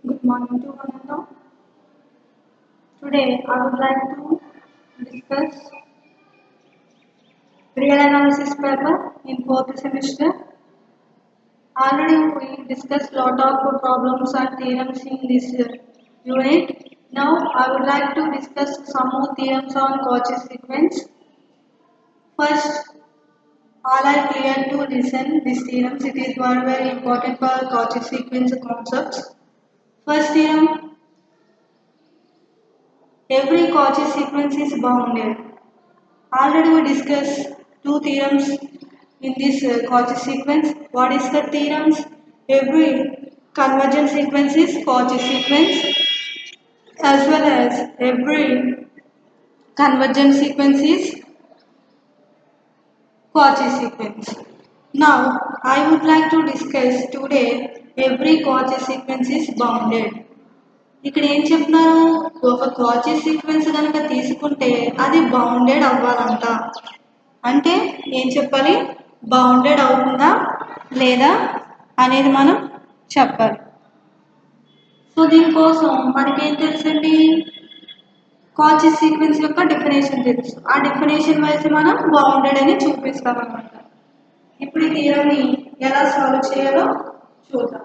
Good morning to one and all. Today I would like to discuss real analysis paper in fourth semester. Already we discussed lot of problems and theorems in this unit. Now I would like to discuss some more theorems on Cauchy sequence. First, all are clear to listen these theorems. It is very important for Cauchy sequence concepts. First theorem, every Cauchy sequence is bounded. Already we discussed two theorems in this Cauchy sequence. What is the theorems? Every convergent sequence is Cauchy sequence, as well as every convergent sequence is Cauchy sequence. Now I would like to discuss today every Cauchy sequence is bounded. ఇక్కడ ఏం చెప్తున్నారు, ఒక కాచీ sequence కనుక తీసుకుంటే అది bounded అవ్వాలంట. అంటే ఏం చెప్పాలి, బౌండెడ్ అవుతుందా లేదా అనేది మనం చెప్పాలి. సో దీనికోసం మనకేం తెలుసండి, కాచీ సీక్వెన్స్ యొక్క డెఫినేషన్ తెలుసు. ఆ డెఫినేషన్ వైజ్ మనం బౌండెడ్ అని చూపిస్తాం అన్నమాట. ఇప్పుడు ఈ థియరమ్ని ఎలా సాల్వ్ చేయాలో చూద్దాం.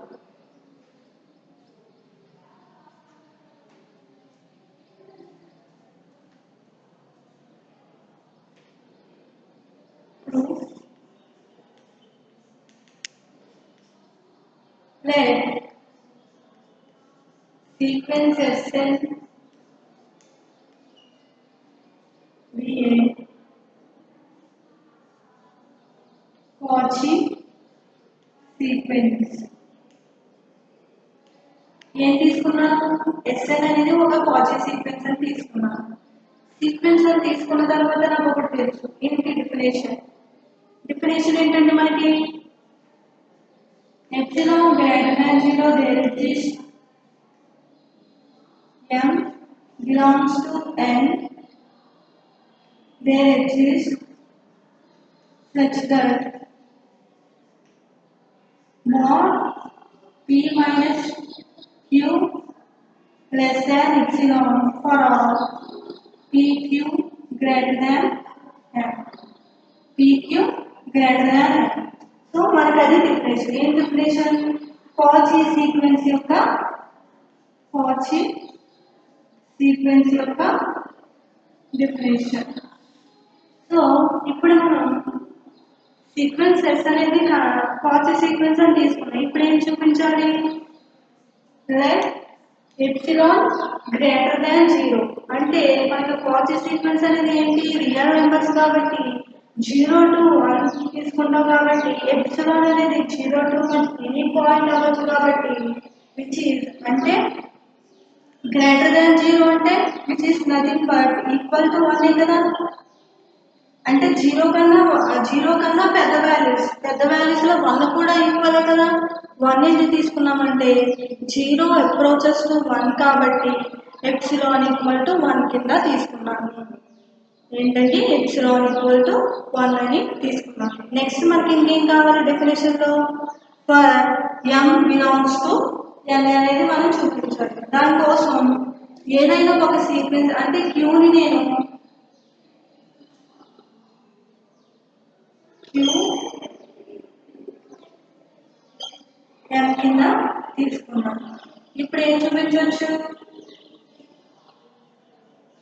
Let sequence Sn be a Cauchy sequence. ఏం తీసుకున్నాను, Sn అనేది ఒక Cauchy sequence అని తీసుకున్నాను. సీక్వెన్స్ అని తీసుకున్న తర్వాత నాకు ఒకటి తెలుసు, ఏంటి డెఫినేషన్. డెఫినేషన్ ఏంటంటే మనకి epsilon greater than 0 there exists m belongs to n there exists such that mod p minus q less than epsilon for all pq greater than m. pq greater than m. So మనకి అది definition. ఏం definition, Cauchy sequence యొక్క Cauchy sequence యొక్క definition. So ఇప్పుడు మనం sequence yes అనేది Cauchy sequence అని తీసుకున్నాం. ఇప్పుడు ఏం చూపించాలి, లెట్ ఎప్సిలాన్ గ్రేటర్ దాన్ 0. అంటే మనకి Cauchy సీక్వెన్స్ అనేది ఏంటి, రియల్ నెంబర్స్ కాబట్టి 0 to 1 తీసుకుంటాం కాబట్టి ఎప్సిలాన్ అనేది 0 to 1 ఎనీ పాయింట్ అవ్వచ్చు కాబట్టి విచ్ ఈజ్ అంటే గ్రేటర్ దాన్ 0 అంటే which is nothing but equal to 1 కదా. అంటే 0 కన్నా పెద్ద వాల్యూస్ లో 1 కూడా ఈక్వల్ కదా. 1 ఇది తీసుకున్నామంటే 0 అప్రోచెస్ టు 1 కాబట్టి ఎప్సిలాన్ ఈక్వల్ టు 1 కింద తీసుకున్నాము. ఏంటంటే ఎప్సిలాన్ ఈక్వల్ టు 1 అని తీసుకున్నాం. నెక్స్ట్ మనకి ఇంకేం కావాలి డెఫినేషన్లో, for m belongs to n అనేది మనం చూపించాలి. దానికోసం ఏదైనా ఒక సీక్వెన్స్ అంటే క్యూని నేను m కింద తీసుకున్నాను. ఇప్పుడు ఏం చూపించవచ్చు,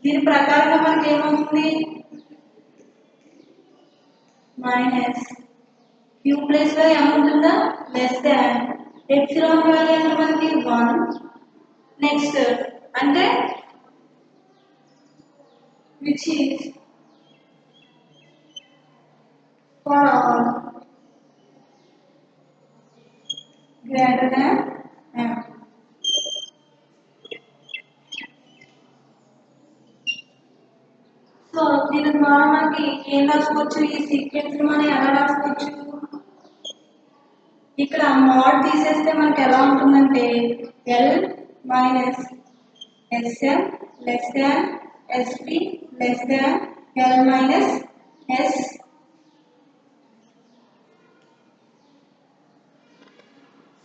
దీని ప్రకారంగా మనకి ఏమవుతుంది, మైనస్ క్యూ ప్లస్ లో m ఉంటుందా, లెస్ దాన్ ఎప్సిలాన్ వాల్యూ అంటే మనకి 1. నెక్స్ట్ అంటే which is for all greater than m. So దీని ద్వారా మనకి ఏం రాసుకోవచ్చు, ఈ సీక్వెన్స్ మనం ఎలా రాసుకోవచ్చు, ఇక్కడ మోడ్ తీసేస్తే మనకి ఎలా ఉంటుందంటే L minus SM less than SP less than L minus S.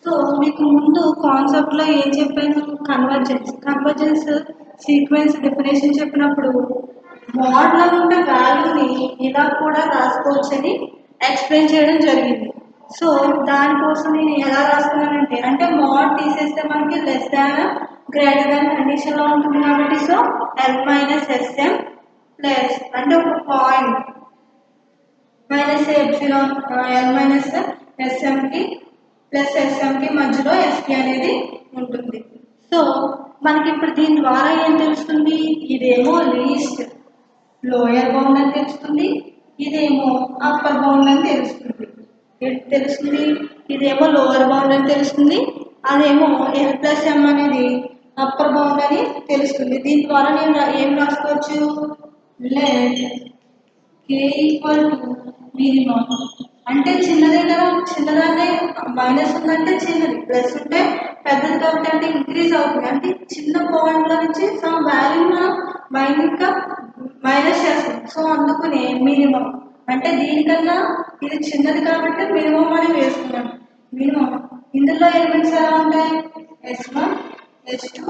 So మీకు ముందు కాన్సెప్ట్లో ఏం చెప్పాను, కన్వర్జెన్స్ సీక్వెన్స్ డెఫినేషన్ చెప్పినప్పుడు మోడ్లో ఉన్న వాల్యూని ఇలా కూడా రాసుకోవచ్చని ఎక్స్ప్లెయిన్ చేయడం జరిగింది. సో దానికోసం నేను ఎలా రాసుకున్నానంటే, అంటే మోడ్ తీసేస్తే మనకి లెస్ దాన్ గ్రేటర్ దాన్ కండిషన్లో ఉంటుంది కాబట్టి, so L minus SM plus అంటే ఒక point minus epsilon L minus ఎస్ఎంకి ప్లస్ ఎస్ఎంకి మధ్యలో ఎస్పి అనేది ఉంటుంది. సో మనకి ఇప్పుడు దీని ద్వారా ఏం తెలుస్తుంది, ఇదేమో లీస్ట్ లోయర్ బౌండ్ అని తెలుస్తుంది, ఇదేమో అప్పర్ బౌండ్ అని తెలుస్తుంది. తెలుస్తుంది ఇదేమో లోవర్ బౌండ్ అని తెలుస్తుంది, అదేమో ఎల్ ప్లస్ ఎం అనేది అప్పర్ బౌండ్ అని తెలుస్తుంది. దీని ద్వారా నేను ఏం రాసుకోవచ్చు, let K equal to minimum అంటే చిన్నదే కదా, చిన్నదాన్ని మైనస్ ఉందంటే చిన్నది, ప్లస్ ఉంటే పెద్దది కాబట్టి అంటే ఇంక్రీజ్ అవుతుంది. అంటే చిన్న పాయింట్లో నుంచి సమ్ వాల్యూ మనం ఇంకా మైనస్ చేస్తాం. సో అందుకనే మినిమం అంటే దీనికన్నా ఇది చిన్నది కాబట్టి మినిమం అని వేసుకున్నాం. మినిమం ఇందులో ఎలిమెంట్స్ ఎలా ఉంటాయి, S1 S2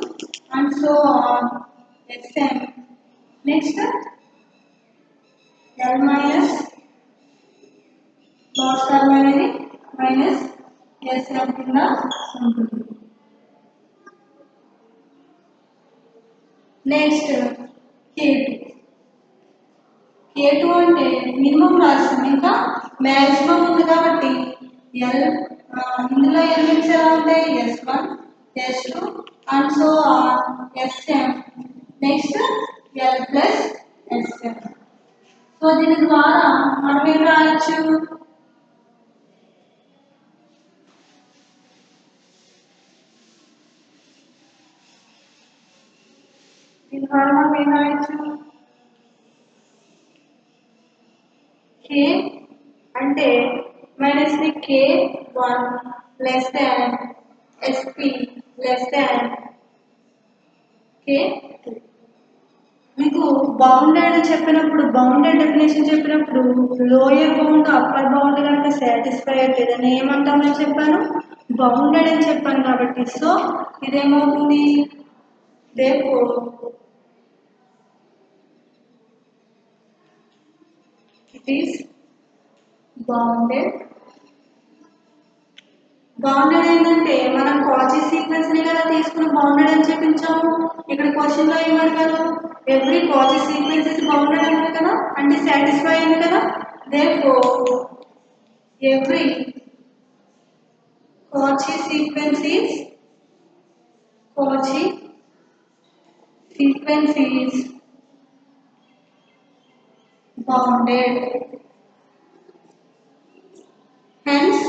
and so on Sn. Next L minus last term అనేది మైనస్ ఎస్ఎం కింద ఉంటుంది. నెక్స్ట్ K2 అంటే మినిమం రాస్తాం, ఇంకా మ్యాక్సిమం ఉంది కాబట్టి ఎల్ ఇందులో ఎలిమెంట్స్ ఎలా ఉంటాయి, S1 S2 and so on Sm. Next L plus Sm. So దీని ద్వారా మనం ఏం రాయొచ్చు, దీని ద్వారా మనం ఏం రాయొచ్చు, కే అంటే minus K1 less than SP less than K2. మీకు బౌండెడ్ చెప్పినప్పుడు, బౌండెడ్ డెఫినేషన్ చెప్పినప్పుడు లోయర్ బౌండ్ అప్పర్ బౌండ్ కనుక సాటిస్ఫై అయితే దాన్ని ఏమంటామని చెప్పాను, బౌండెడ్ అని చెప్పాను కాబట్టి. సో ఇదేమవుతుంది, therefore it is bounded. Bounded ఏంటంటే మనం కాచీ సీక్వెన్స్ ని కదా తీసుకుని బౌండెడ్ అని చెప్పించాము. ఇక్కడ క్వశ్చన్ లో ఏమడిగారు, every Cauchy sequence is bounded అన్నారు కదా, అంటే సాటిస్ఫై అయింది కదా. therefore every Cauchy sequence is bounded. Hence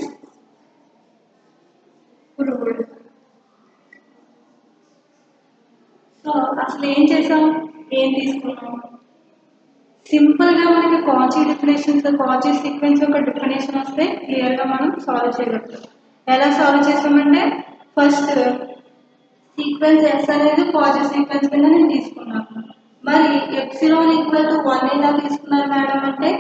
proved. So అసలు ఏం చేసాం, ఏం తీసుకున్నాం, సింపుల్గా మనకి కాచీ డెఫినేషన్స్, కాచీ సీక్వెన్స్ యొక్క డెఫినేషన్ వస్తే క్లియర్గా మనం సాల్వ్ చేయగలుగుతాం. ఎలా సాల్వ్ చేసామంటే, ఫస్ట్ సీక్వెన్స్ ఎస్ అనేది కాచీ సీక్వెన్స్ కింద నేను తీసుకున్నాను. మరి ఎప్సిలాన్ ఈక్వల్ టు 1 ఎలా తీసుకున్నారు మేడం అంటే,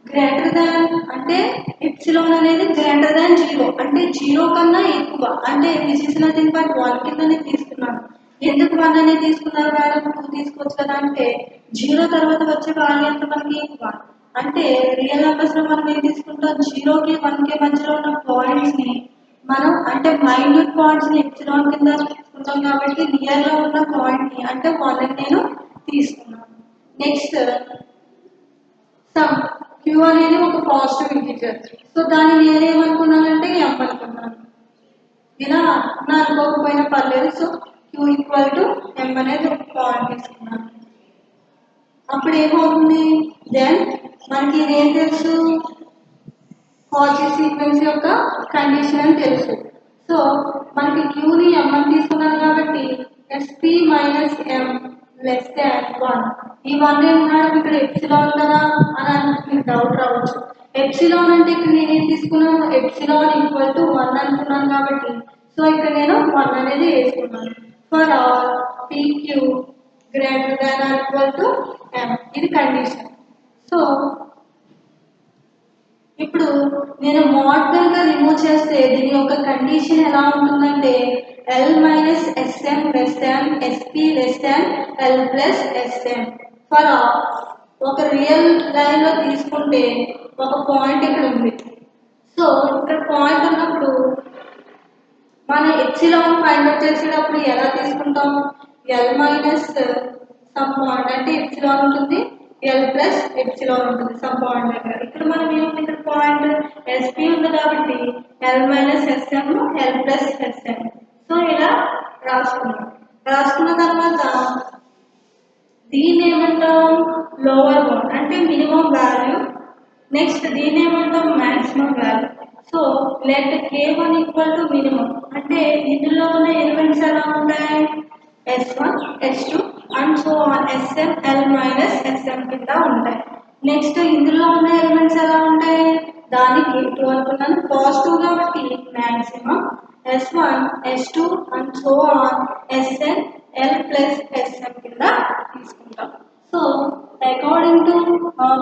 గ్రేటర్ దాన్ అంటే ఎప్సిలాన్ అనేది గ్రేటర్ దాన్ 0 అంటే 0 కన్నా ఎక్కువ అంటే విచ్ ఇస్ నథింగ్ బట్ 1 కింద తీసుకున్నాను. ఎందుకు 1 అనేది తీసుకున్నారు మేడం, 2 తీసుకోవచ్చు కదా అంటే 0 తర్వాత వచ్చే వాల్యూ ఎంత మనకి 1. అంటే రియల్ నెంబర్స్ లో మనం ఏం తీసుకుంటాం, 0కి 1కి మధ్యలో ఉన్న పాయింట్స్ ని మనం అంటే మైన్యూట్ పాయింట్స్ ని ఎప్సిలాన్ కింద తీసుకుంటాం కాబట్టి రియల్ లో ఉన్న పాయింట్ ని అంటే 1 నేను తీసుకున్నాను. నెక్స్ట్ సమ్ క్యూ అనేది ఒక పాజిటివ్ ఇంటిజర్. సో దాన్ని నేనేమనుకున్నానంటే m అనుకున్నాను. ఇలా నా అనుకోకపోయినా పర్లేదు. So Q equal to m అనేది ఒక పాయింట్ తీసుకున్నాను. అప్పుడు ఏమవుతుంది, దెన్ మనకి ఇదేం తెలుసు, కాచీ సీక్వెన్స్ యొక్క కండిషన్ అని తెలుసు. సో మనకి క్యూని m అని తీసుకున్నాను కాబట్టి SP minus m less than 1. ఈ 1 ఏంటంటే ఇక్కడ ఎప్సిలాన్ కదా అని మీకు డౌట్ రావచ్చు. ఎప్సిలాన్ అంటే ఇక్కడ నేనేం తీసుకున్నాను, ఎప్సిలాన్ ఈక్వల్ టు 1 అనుకున్నాను కాబట్టి సో ఇక్కడ నేను 1 అనేది వేసుకున్నాను. For all PQ greater than or equal to m, ఇది కండిషన్. సో ఇప్పుడు నేను మోడ్ కనుక రిమూవ్ చేస్తే దీని యొక్క కండిషన్ ఎలా ఉంటుందంటే L minus SM less than SP less than L plus SM for ఒక రియల్ లైన్లో తీసుకుంటే ఒక పాయింట్ ఇక్కడ ఉంది. సో ఇక్కడ పాయింట్ ఉన్నప్పుడు మన ఎప్సిలాన్ ఫైండ్ అవుట్ చేసేటప్పుడు ఎలా తీసుకుంటాం? ఎల్ మైనస్ సమ్ పాయింట్ అంటే ఎప్సిలాన్ ఉంటుంది, ఎల్ ప్లస్ ఎప్సిలాన్ ఉంటుంది సమ్ పాయింట్ దగ్గర. ఇక్కడ మనం ఏముంది, ఇక్కడ పాయింట్ ఎస్పీ ఉంది కాబట్టి L minus SM L plus SM. So ఇలా రాసుకున్న తర్వాత దీన్ని ఏమంటాం? లోవర్ బౌండ్ అంటే మినిమం వాల్యూ. నెక్స్ట్ దీన్ని ఏమంటాం? Maximum value. So let k1 equal to minimum అంటే ఇందులో ఉన్న ఎలిమెంట్స్ ఎలా ఉంటాయి? s1 s2 and so on sm l minus sm కింద ఉంటాయి. నెక్స్ట్ ఇందులో ఉన్న ఎలిమెంట్స్ ఎలా ఉంటాయి? దానికి k2 అనుకున్నాను, పాజిటివ్ కాబట్టి maximum s1 s2 and so on sn l plus sm కింద తీసుకుంటాం. So according to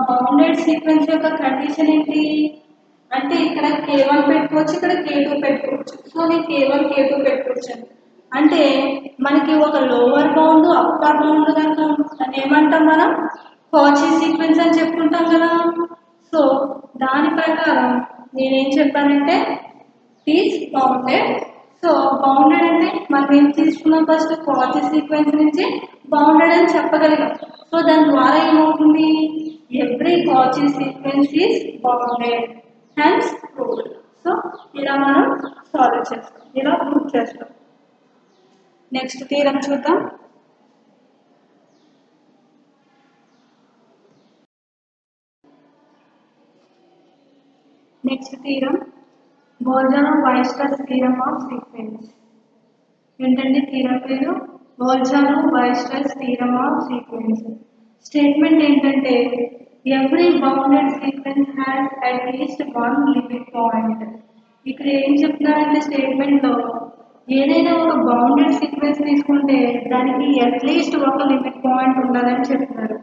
bounded sequence యొక్క కండిషన్ ఏంటి అంటే ఇక్కడ k1 పెట్టుకోవచ్చు, ఇక్కడ k2 పెట్టుకోవచ్చు. సో నేను k1 k2 పెట్టుకోవచ్చు అంటే మనకి ఒక లోవర్ బౌండ్ అప్పర్ బౌండ్ కనుక ఏమంటాం మనం? కాచీ సీక్వెన్స్ అని చెప్పుకుంటాం కదా. సో దాని ప్రకారం నేనేం చెప్పానంటే ఈజ్ బౌండెడ్. సో బౌండెడ్ అంటే మనం ఏం తీసుకున్నాం? ఫస్ట్ కాచీ సీక్వెన్స్ నుంచి బౌండెడ్ అని చెప్పగలిగాం. సో దాని ద్వారా ఏమవుతుంది? Every Cauchy sequence is bounded hence proved. So ఇలా మనం సాల్వ్ చేస్తాం, ఇలా ప్రూవ్ చేస్తాం. నెక్స్ట్ థీరం చూద్దాం. Next theorem Bolzano Weierstrass theorem of sequence. ఏంటంటే థీరం పేరు Bolzano Weierstrass theorem of sequence. Statement ఏంటంటే every bounded sequence has at least one limit point. ఇక్కడ ఏం చెప్తున్నారంటే స్టేట్మెంట్లో ఏదైనా ఒక బౌండెడ్ సీక్వెన్స్ తీసుకుంటే దానికి అట్లీస్ట్ ఒక లిమిట్ పాయింట్ ఉండాలని చెప్తున్నారు.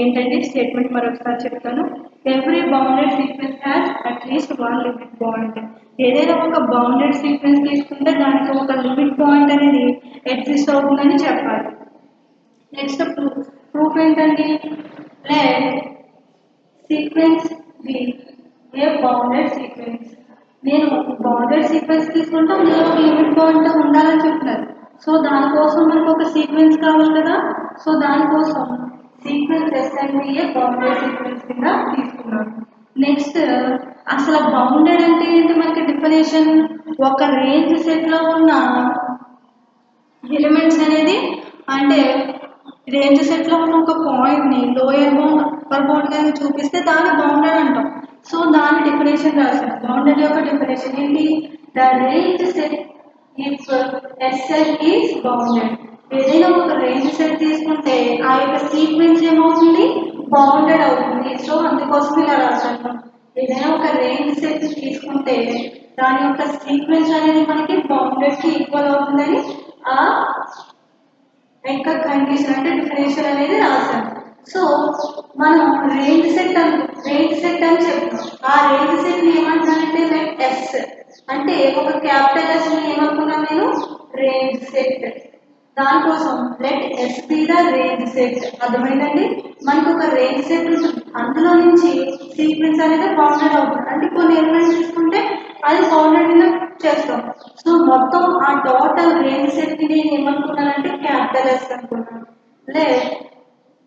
ఏంటంటే స్టేట్మెంట్ మరొకసారి చెప్తాను. Every bounded sequence has at least one limit point. ఏదైనా ఒక బౌండెడ్ సీక్వెన్స్ తీసుకుంటే దానికి ఒక లిమిట్ పాయింట్ అనేది ఎగ్జిస్ట్ అవుతుందని చెప్పాలి. నెక్స్ట్ ప్రూఫ్ ఏంటండి? లెట్ సీక్వెన్స్ బి ఏ బౌండెడ్ సీక్వెన్స్. నేను బౌండెడ్ సీక్వెన్స్ తీసుకుంటే అందులో ఒక లిమిట్ పాయింట్ ఉండాలని చెప్తున్నారు. సో దానికోసం మనకు ఒక సీక్వెన్స్ కావాలి కదా. సో దానికోసం సీక్వెన్స్ ఎస్ఎన్బిఏ బౌండెడ్ సీక్వెన్స్ కింద తీసుకున్నాను. నెక్స్ట్ అసలు బౌండెడ్ అంటే ఏంటి? మనకి డెఫినేషన్ ఒక రేంజ్ సెట్లో ఉన్న ఎలిమెంట్స్ అనేది అంటే రేంజ్ సెట్లో ఉన్న ఒక పాయింట్ని లోయర్ బౌండ్ అప్పర్ బౌండ్ కానీ చూపిస్తే దాన్ని బౌండెడ్ అంటాం. సో దాని డెఫినేషన్ రాశాను. బౌండెడ్ యొక్క డెఫినేషన్ ఏంటి? The range set if SL is bounded. ఏదైనా ఒక రేంజ్ సెట్ తీసుకుంటే ఆ యొక్క సీక్వెన్స్ ఏమవుతుంది? బౌండెడ్ అవుతుంది. సో అందుకోసం ఇలా రాశాను. ఏదైనా ఒక రేంజ్ సెట్ తీసుకుంటే దాని యొక్క సీక్వెన్స్ అనేది మనకి బౌండెడ్కి ఈక్వల్ అవుతుందని ఆ యొక్క కండిషన్ అంటే డెఫినేషన్ అనేది రాశాను. సో మనం రేంజ్ సెట్ అని చెప్తాం. ఆ రేంజ్ సెట్ ఏమంటానంటే లైక్ ఎస్ అంటే ఒక క్యాపిటల్ ఎస్ ఏమనుకున్నాను నేను? Range set. దానికోసం let S B the range set. అర్థమైందండి? మనకు ఒక రేంజ్ సెట్ ఉంటుంది, అందులో నుంచి సీక్వెన్స్ అనేది బౌండెడ్ అవుతుంది. అంటే కొన్ని ఎలిమెంట్స్ తీసుకుంటే అది బౌండెడ్ చేస్తాం. సో మొత్తం ఆ టోటల్ రేంజ్ సెట్ ని నేను ఏమనుకున్నానంటే క్యాపిటల్ ఎస్ అనుకున్నాను. Let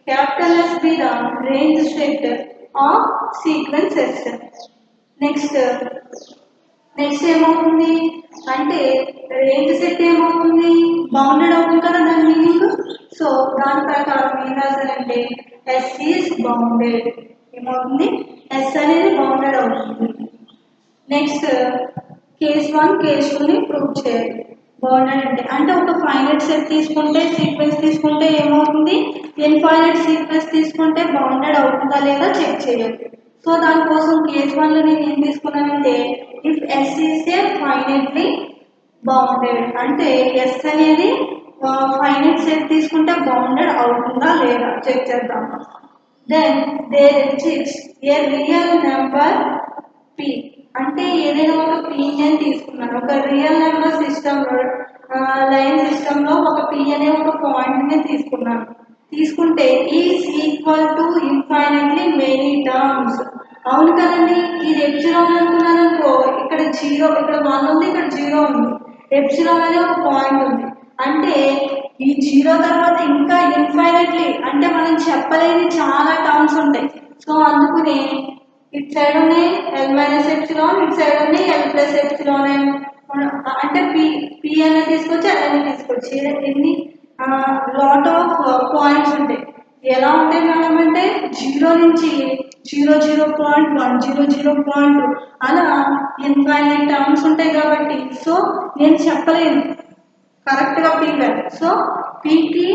capital S B the range set of sequence S. Next ఏమవుతుంది అంటే రేంజ్ సెట్ ఏమవుతుంది? బౌండెడ్ అవుతుంది కదా దాని మీనింగ్. సో దాని ప్రకారం ఏం రాశారంటే ఎస్ ఈజ్ బౌండెడ్. ఏమవుతుంది? ఎస్ అనేది బౌండెడ్ అవుతుంది. నెక్స్ట్ కేస్ 1 కేస్ 2ని ప్రూవ్ చేయాలి. బౌండెడ్ అంటే ఒక ఫైనైట్ సెట్ తీసుకుంటే సీక్వెన్స్ తీసుకుంటే ఏమవుతుంది? ఇన్ఫైనైట్ సీక్వెన్స్ తీసుకుంటే బౌండెడ్ అవుతుందా లేదా చెక్ చేయాలి. సో దానికోసం కేస్ 1లో నేను ఏం తీసుకున్నానంటే if S is a finitely bounded అంటే ఎస్ అనేది ఫైనైట్ సెట్ తీసుకుంటే బౌండెడ్ అవుతుందా లేదా చెక్ చేద్దాం. Then there exists a real number P అంటే ఏదైనా ఒక పి అని తీసుకున్నాను. ఒక రియల్ నెంబర్ సిస్టంలో లైన్ సిస్టంలో ఒక పి అనే ఒక పాయింట్ ని తీసుకున్నాను. తీసుకుంటే is equal to infinitely many terms. అవును కదండి, ఇది ఎప్సిలాన్ అనుకున్నాను అనుకో, ఇక్కడ జీరో, ఇక్కడ 1 ఉంది, ఇక్కడ జీరో ఉంది, ఎప్సిలాన్ అనే ఒక పాయింట్ ఉంది. అంటే ఈ జీరో తర్వాత ఇంకా ఇన్ఫైనైట్లీ అంటే మనం చెప్పలేని చాలా టర్మ్స్ ఉంటాయి. సో అందుకని ఇటు సైడ్ ఉన్నాయి ఎల్ మైనస్ ఎప్సిలాన్, ఇటు సైడ్ ఉన్నాయి ఎల్ ప్లస్ ఎప్సిలాన్ అంటే పి పి అనేది తీసుకొచ్చి ఎల్ అనేది తీసుకొచ్చి ఎన్ని లాట్ ఆఫ్ పాయింట్స్ ఉంటాయి. ఎలా ఉంటాయి మేడం అంటే 0 నుంచి 0.1 0.2 అలా ఇన్ఫైనైట్ టర్మ్స్ ఉంటాయి కాబట్టి సో నేను చెప్పలేను కరెక్ట్గా పీ వాల్యూ. సో పీకి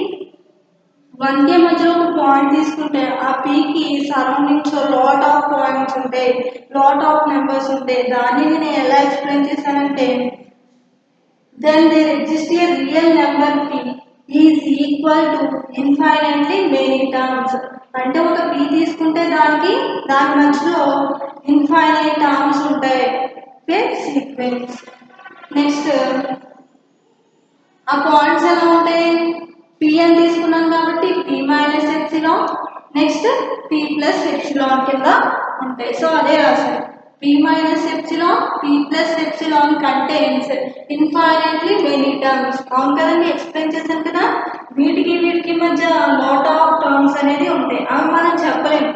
1కి మధ్యలో ఒక పాయింట్ తీసుకుంటే ఆ పీకి సరౌండింగ్స్ లాట్ ఆఫ్ పాయింట్స్ ఉంటాయి, లాట్ ఆఫ్ నెంబర్స్ ఉంటాయి. దాన్ని నేను ఎలా ఎక్స్ప్లెయిన్ చేశానంటే then there exists a real number p is equal to infinitely many terms. అంటే ఒక p తీసుకుంటే దాని మధ్యలో ఇన్ఫైనైట్ టర్మ్స్ ఉంటాయి సీక్వెన్స్. నెక్స్ట్ ఆ పాయింట్స్ ఎలా ఉంటాయి, p అని తీసుకున్నాను కాబట్టి p minus epsilon, next p plus epsilon కింద ఉంటాయి. సో అదే రాశాను, p minus epsilon, p plus epsilon contains infinitely many terms. అవును కదండి, ఎక్స్ప్లెయిన్ చేశాను కదా. వీటికి మధ్య లాట్ ఆఫ్ టర్మ్స్ అనేది ఉంటాయి, అవి మనం చెప్పలేము.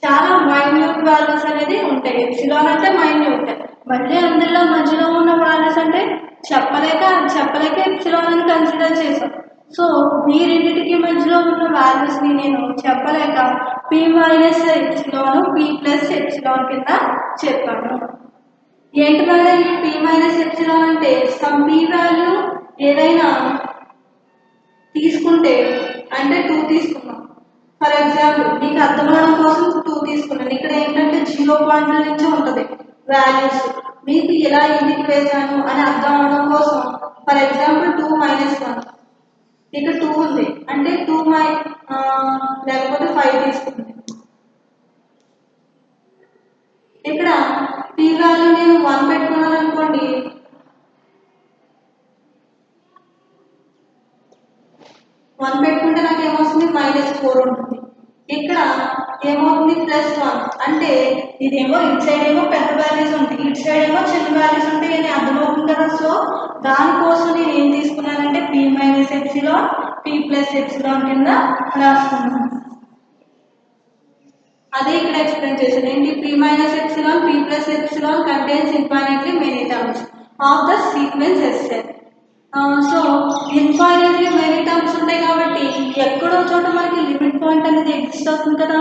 చాలా మైన్యూట్ వాల్యూస్ అనేది ఉంటాయి. ఎప్సిలాన్ అంటే మైన్యూట్, మళ్ళీ అందులో మధ్యలో ఉన్న వాల్యూస్ అంటే చెప్పలేక ఎప్సిలాన్ అని కన్సిడర్ చేశాం. సో ఈ రెండింటికి మధ్యలో ఉన్న వాల్యూస్ని నేను చెప్పలేక P minus epsilon P plus epsilon కింద చెప్పాను. ఏంటి మేడం ఈ పి మైనస్ ఎప్సిలాన్ అంటే సమ్ పి వాల్యూ ఏదైనా తీసుకుంటే అంటే 2 తీసుకున్నాం. ఫర్ ఎగ్జాంపుల్ మీకు అర్థం అవడం కోసం 2 తీసుకున్నాను. ఇక్కడ ఏంటంటే 0 పాయింట్ల నుంచి ఉంటుంది వాల్యూస్, మీకు ఇలా ఎందుకు వేసాను అని అర్థం అవడం కోసం ఫర్ ఎగ్జాంపుల్ 2 మైనస్ 1 ఇక్కడ 2 ఉంది అంటే 2 లేకపోతే 5 తీసుకుంది. ఇక్కడ p వాల్యూ నేను 1 పెట్టుకున్నాను అనుకోండి, పెట్టుకుంటే నాకు ఏమవుతుంది -4 ఉంటుంది. ఇక్కడ ఏమవుతుంది +1 అంటే ఇదేమో ఇటు సైడ్ ఏమో పెద్ద వాల్యూస్ ఉంటాయి, ఇటు సైడ్ ఏమో చిన్న వాల్యూస్ ఉంటాయి అని అర్థమవుతుంది కదా. సో దానికోసం నేను ఏం తీసుకున్నానంటే p minus epsilon p plus epsilon కింద రాసుకున్నాను. అదే ఇక్కడ ఎక్స్ప్లెయిన్ చేశాను ఏంటి, p minus epsilon p plus epsilon contains infinitely many terms of the sequence SN. So infinitely many terms ఉంటాయి కాబట్టి ఎక్కడో చోట మనకి లిమిట్ పాయింట్ అనేది ఎగ్జిస్ట్ అవుతుంది కదా.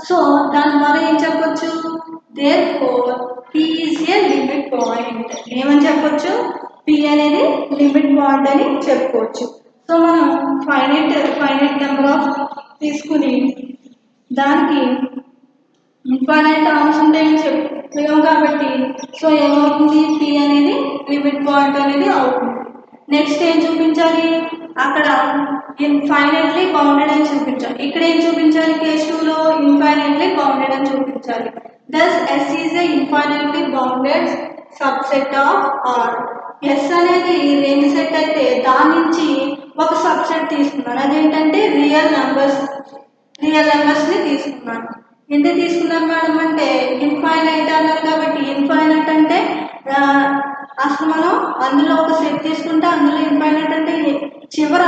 సో దాని ద్వారా ఏం చెప్పొచ్చు, therefore p is a limit point. ఏమని చెప్పొచ్చు, p అనేది లిమిట్ పాయింట్ అని చెప్పుకోవచ్చు. సో మనం ఫైనైట్ నెంబర్ ఆఫ్ తీసుకుని దానికి ఇన్ఫైనైట్ టర్మ్స్ ఉంటాయని చెప్పాం కాబట్టి సో ఏమవుతుంది, p అనేది లిమిట్ పాయింట్ అనేది అవుతుంది. నెక్స్ట్ ఏం చూపించాలి, అక్కడ ఇన్ఫైనైట్లీ బౌండెడ్ అని చూపించాలి. ఇక్కడ ఏం చూపించాలి, కేస్ 2లో ఇన్ఫైనైట్లీ బౌండెడ్ అని చూపించాలి. దస్ S is a infinitely bounded subset of R. S అనేది రేంజ్ సెట్ అయితే దాని నుంచి ఒక సబ్సెట్ తీసుకున్నాను, అదేంటంటే రియల్ నెంబర్స్ని తీసుకున్నాను. ఎందుకు తీసుకున్నాను మేడం అంటే ఇన్ఫైనైట్ అన్నారు కాబట్టి, ఇన్ఫైనైట్ అంటే అసలు మనం అందులో ఒక సెట్ తీసుకుంటే అందులో ఇన్ఫైనైట్ అంటే చివర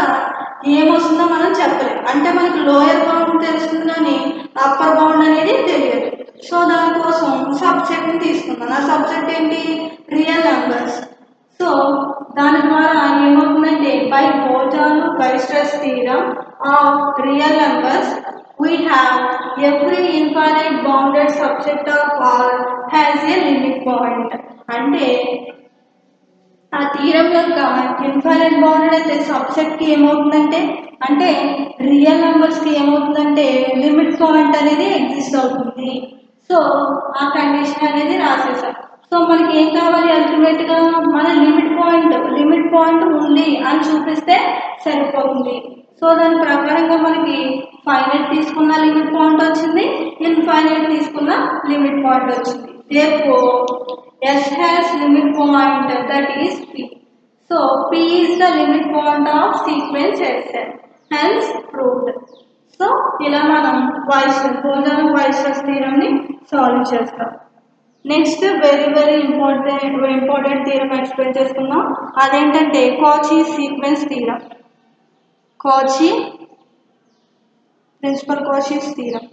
ఏమొస్తుందో మనం చెప్పలేము. అంటే మనకి లోయర్ బౌండ్ తెలుస్తుంది కానీ అప్పర్ బౌండ్ అనేది తెలియదు. సో దానికోసం సబ్సెట్ని తీసుకున్నాను. ఆ సబ్సెట్ ఏంటి, రియల్ నెంబర్స్. సో దాని ద్వారా ఏమవుతుందంటే by Weierstrass theorem of real numbers we have every infinite bounded subset of R has a limit point. అంటే ఆ థీరం యొక్క ఇన్ఫైనైట్ బౌండెడ్ అయితే సబ్సెట్కి ఏమవుతుందంటే అంటే రియల్ నెంబర్స్కి ఏమవుతుందంటే లిమిట్ పాయింట్ అనేది ఎగ్జిస్ట్ అవుతుంది. సో ఆ కండిషన్ అనేది రాసేసాం. సో మనకి ఏం కావాలి, అల్టిమేట్గా మన లిమిట్ పాయింట్ ఉంది అని చూపిస్తే సరిపోతుంది. సో దాని ప్రకారంగా మనకి ఫైనైట్ తీసుకున్న లిమిట్ పాయింట్ వచ్చింది, ఇన్ఫైనైట్ తీసుకున్న లిమిట్ పాయింట్ వచ్చింది. Therefore, S has limit point that is P. So P is the limit point of sequence Sn. Hence proved. So ఇలా మనం Weierstrass theorem ని సాల్వ్ చేస్తాం. Next very important theorem explain చేసుకుందాం. అదేంటంటే Cauchy sequence theorem. Principal Cauchy's theorem.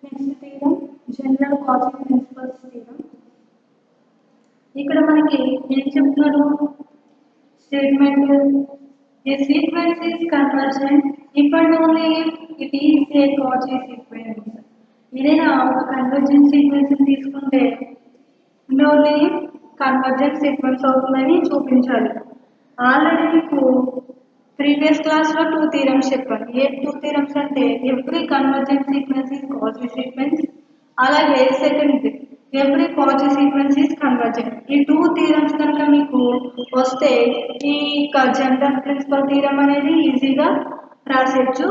Next theorem general Cauchy principles theorem. ఇక్కడ మనకి ఏం చెప్తున్నారు statement, a sequence is convergent if and only it is a Cauchy sequence. ఏదైనా ఒక convergent sequence తీసుకుంటే only convergent sequence అవుతుందని చూపించాలి. ఆల్రెడీ మీకు ప్రీవియస్ క్లాస్లో 2 థీరమ్స్ చెప్పాను. ఏ 2 థీరమ్స్ అంటే every convergent sequence is Cauchy sequence, అలాగే second every Cauchy sequence is convergent. ఈ 2 థీరమ్స్ కనుక మీకు వస్తే ఈ జనరల్ ప్రిన్సిపల్ థీరం అనేది ఈజీగా రాసేయచ్చు.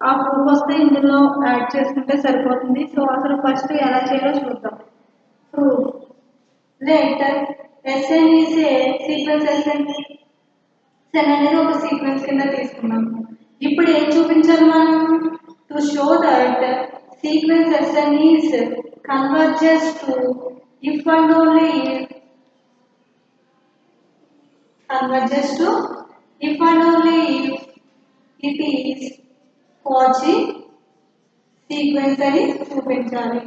ఆ ప్రూఫ్ వస్తే ఇందులో యాడ్ చేసుకుంటే సరిపోతుంది. సో అసలు ఫస్ట్ ఎలా చేయాలో చూద్దాం. Proof let Sn is a sequence. Sn అనేది ఒక సీక్వెన్స్ కింద తీసుకున్నాం. ఇప్పుడు ఏం చూపించాలి మనం? To show that sequence Sn is converges to if and only if it is Cauchy sequence అని చూపించాలి.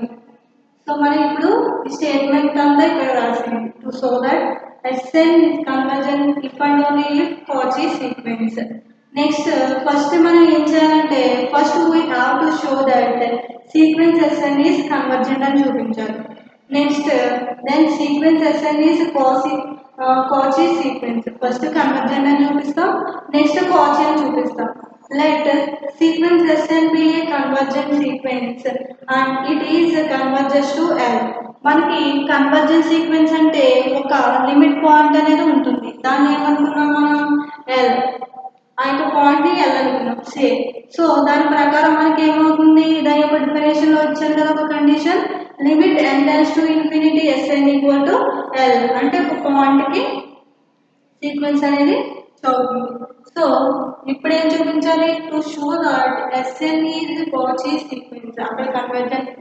సో మనం ఇప్పుడు ఈ స్టేట్మెంట్ అంతా ఇక్కడ రాసాం. To show that Sn is convergent if and only if Cauchy sequence. Next first మనం ఏం చేయాలంటే first we have to show that sequence Sn is convergent అని చూపించాలి. Next then sequence Sn is Cauchy sequence. First convergent అని చూపిస్తాం, next Cauchy అని చూపిస్తాం. Let sequence Sn be a convergent sequence and it is converges to L. మనకి convergent sequence అంటే ఒక limit point అనేది ఉంటుంది. దాన్ని ఏమనుకున్నాం మనం? L. ఆ యొక్క పాయింట్ని L అనుకున్నాం. సో దాని ప్రకారం మనకి ఏమవుతుంది? దాని యొక్క డిఫినేషన్ లో వచ్చారు కదా ఒక condition, limit n → ∞ Sn = L. అంటే ఒక పాయింట్కి సీక్వెన్స్ అనేది చదువుతుంది. సో ఇప్పుడు ఏం చూపించాలి? To show that Sn is Cauchy sequence. అక్కడ కన్వర్జెంట్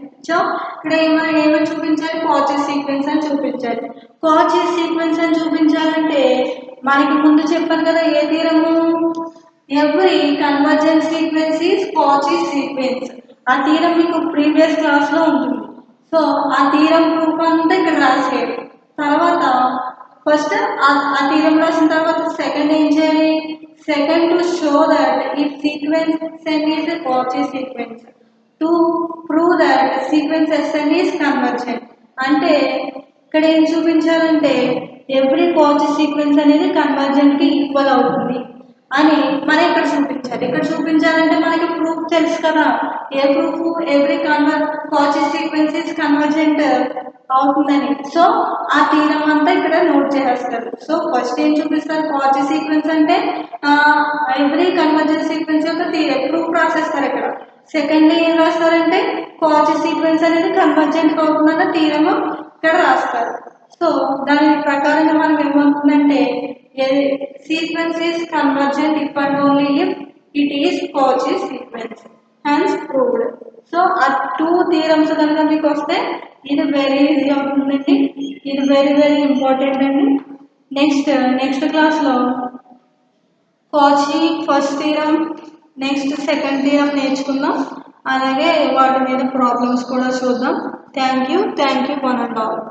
ఇక్కడ ఏమని చూపించాలి? కాచీ సీక్వెన్స్ అని చూపించాలి. కాచీ సీక్వెన్స్ అని చూపించాలంటే మనకి ముందు చెప్పాను కదా ఏ theorem? Every convergent sequence is Cauchy sequence. ఆ థీరం మీకు ప్రీవియస్ క్లాస్లో ఉంటుంది. సో ఆ థీరం ప్రూఫ్ అంతా ఇక్కడ రాసేయాలి. తర్వాత ఫస్ట్ ఆ థీరం రాసిన తర్వాత సెకండ్ ఏం చేయాలి? Second to show that if sequence Sn is a Cauchy sequence, to prove that sequence Sn is convergent. అంటే ఇక్కడ ఏం చూపించాలంటే ఎవ్రీ కాచీ సీక్వెన్స్ అనేది కన్వర్జెంట్కి ఈక్వల్ అవుతుంది అని మనం ఇక్కడ చూపించాలి. ఇక్కడ చూపించాలంటే మనకి ప్రూఫ్ తెలుసు కదా. ఏ proof? Every Cauchy sequence is convergent అవుతుందని. సో ఆ థీరం అంతా ఇక్కడ నోట్ చేస్తారు. సో ఫస్ట్ ఏం చూపిస్తారు? కాచీ సీక్వెన్స్ అంటే ఎవ్రీ కన్వర్జెంట్ సీక్వెన్స్ యొక్క థీరం ప్రూఫ్ రాసేస్తారు ఇక్కడ. సెకండ్ ఏం రాస్తారంటే కాచీ సీక్వెన్స్ అనేది కన్వర్జెంట్ అవుతుందన్న థీరము ఇక్కడ రాస్తారు. సో దాని ప్రకారంగా మనం ఏమవుతుందంటే sequence is convergent if and only if it is Cauchy sequence. Hence proved. So ఆ 2 థీరమ్స్ కనుక మీకు వస్తే ఇది వెరీ ఈజీ అవుతుందండి. ఇది వెరీ ఇంపార్టెంట్ అండి. నెక్స్ట్ క్లాస్లో Cauchy first theorem, next second theorem నేర్చుకుందాం. అలాగే వాటి మీద ప్రాబ్లమ్స్ కూడా చూద్దాం. Thank you one and all.